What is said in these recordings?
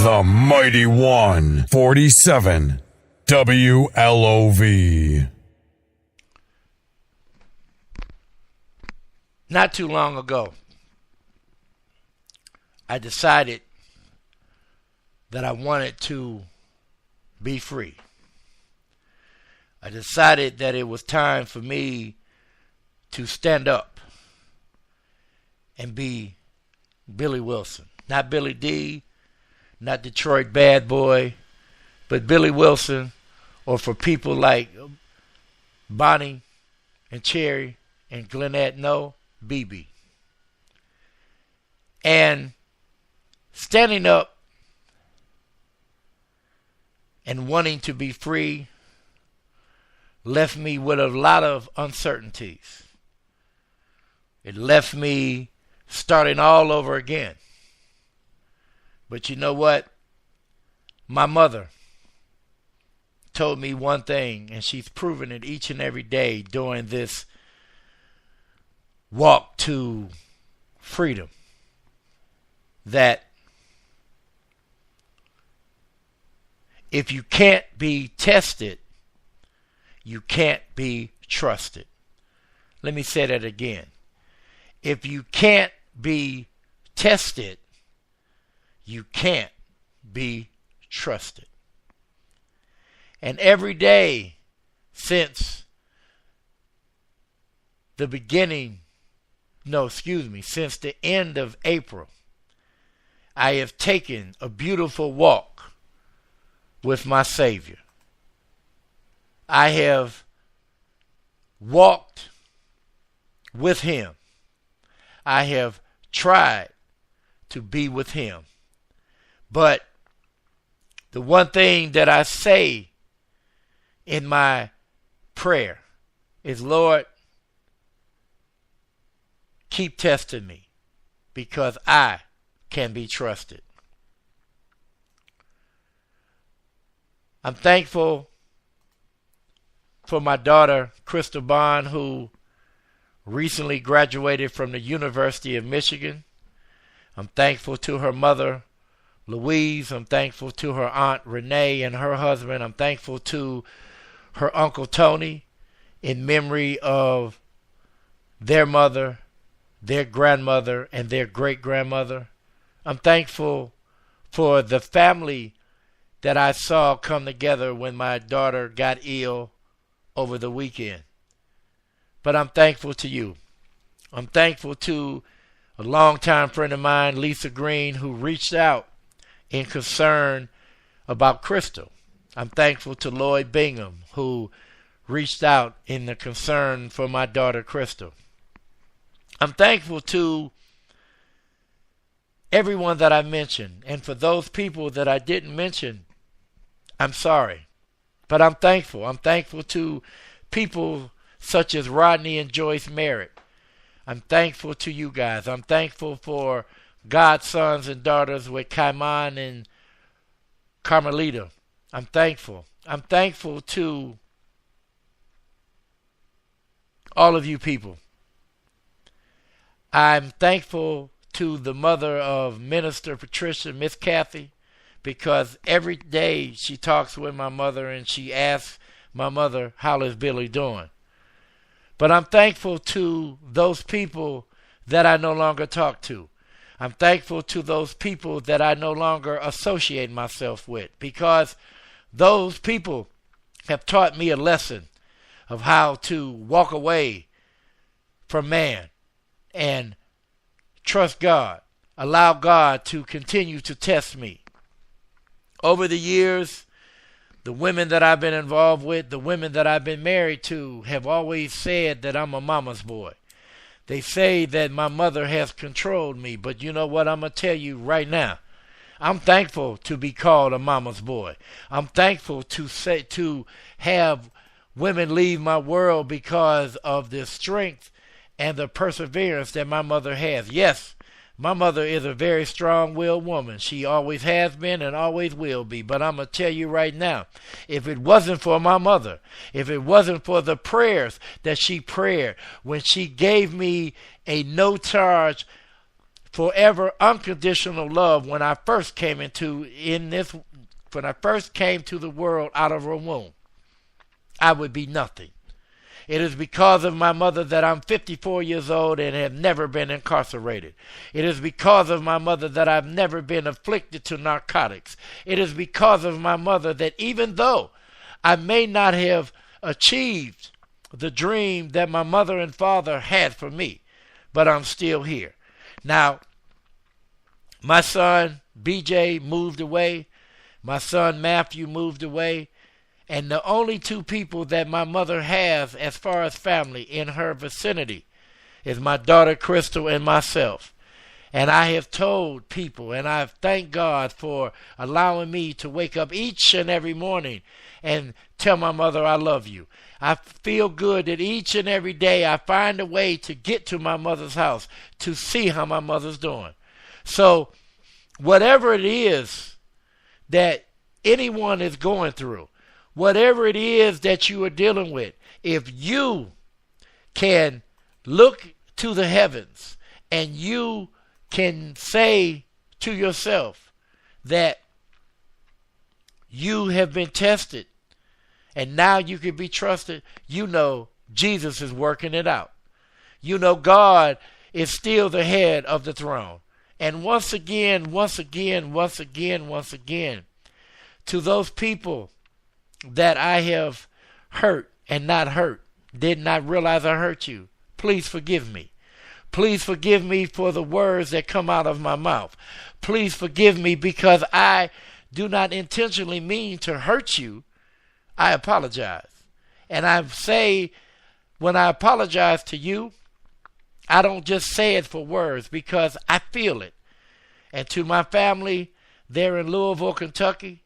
The Mighty 147 WLOV. Not too long ago, I decided that I wanted to be free. I decided that it was time for me to stand up and be Billy Wilson. Not Billy D, not Detroit Bad Boy, but Billy Wilson, or for people like Bonnie and Cherry and Glynitt, no, BB. And standing up and wanting to be free left me with a lot of uncertainties. It left me starting all over again. But you know what? My mother told me one thing, and she's proven it each and every day during this walk to freedom, that if you can't be tested, you can't be trusted. Let me say that again. If you can't be tested, you can't be trusted. And every day since the since the end of April, I have taken a beautiful walk with my Savior. I have walked with Him. I have tried to be with Him. But the one thing that I say in my prayer is, Lord, keep testing me, because I can be trusted. I'm thankful for my daughter, Krystal Bond, who recently graduated from the University of Michigan. I'm thankful to her mother, Louise. I'm thankful to her aunt, Renee, and her husband. I'm thankful to her uncle, Tony, in memory of their mother, their grandmother, and their great-grandmother. I'm thankful for the family that I saw come together when my daughter got ill over the weekend. But I'm thankful to you. I'm thankful to a longtime friend of mine, Lisa Green, who reached out in concern about Krystal. I'm thankful to LLoyd Bingham, who reached out in the concern for my daughter, Krystal. I'm thankful to everyone that I mentioned. And for those people that I didn't mention, I'm sorry. But I'm thankful. I'm thankful to people such as Rodney and Joyce Merritt. I'm thankful to you guys. I'm thankful for God's sons and daughters with Kaiman and Carmelita. I'm thankful. I'm thankful to all of you people. I'm thankful to the mother of Minister Patricia, Miss Kathy, because every day she talks with my mother and she asks my mother, how is Billy doing? But I'm thankful to those people that I no longer talk to. I'm thankful to those people that I no longer associate myself with, because those people have taught me a lesson of how to walk away from man and trust God. Allow God to continue to test me. Over the years, the women that I've been involved with, the women that I've been married to, have always said that I'm a mama's boy. They say that my mother has controlled me, but you know what? I'm going to tell you right now. I'm thankful to be called a mama's boy. I'm thankful to have women leave my world because of the strength and the perseverance that my mother has. Yes, my mother is a very strong-willed woman. She always has been and always will be. But I'm going to tell you right now, if it wasn't for my mother, if it wasn't for the prayers that she prayed when she gave me a no-charge forever unconditional love when I first came to the world out of her womb, I would be nothing. It is because of my mother that I'm 54 years old and have never been incarcerated. It is because of my mother that I've never been afflicted to narcotics. It is because of my mother that even though I may not have achieved the dream that my mother and father had for me, but I'm still here. Now, my son BJ moved away. My son Matthew moved away. And the only two people that my mother has as far as family in her vicinity is my daughter Krystal and myself. And I have told people, and I thank God for allowing me to wake up each and every morning and tell my mother I love you. I feel good that each and every day I find a way to get to my mother's house to see how my mother's doing. So whatever it is that anyone is going through, whatever it is that you are dealing with, if you can look to the heavens and you can say to yourself that you have been tested and now you can be trusted, you know Jesus is working it out. You know God is still the head of the throne. And once again, to those people that I have hurt and not hurt, did not realize I hurt you, please forgive me. Please forgive me for the words that come out of my mouth. Please forgive me because I do not intentionally mean to hurt you. I apologize. And I say, when I apologize to you, I don't just say it for words because I feel it. And to my family there in Louisville, Kentucky,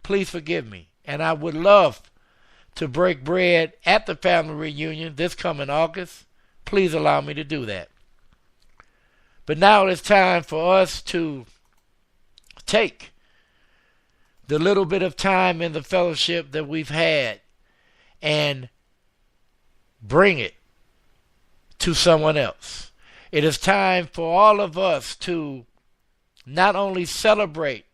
please forgive me. And I would love to break bread at the family reunion this coming August. Please allow me to do that. But now it's time for us to take the little bit of time in the fellowship that we've had and bring it to someone else. It is time for all of us to not only celebrate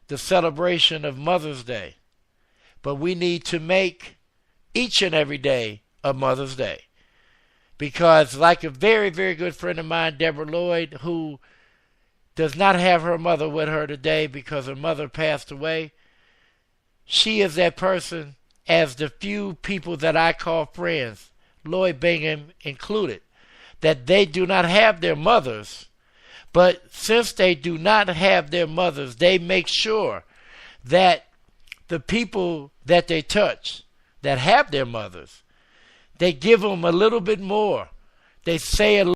the celebration of Mother's Day, but we need to make each and every day a Mother's Day. Because like a very, very good friend of mine, Debra LLoyd, who does not have her mother with her today because her mother passed away, she is that person, as the few people that I call friends, Lloyd Bingham included, that they do not have their mothers, but since they do not have their mothers, they make sure that the people that they touch that have their mothers, they give them a little bit more. They say a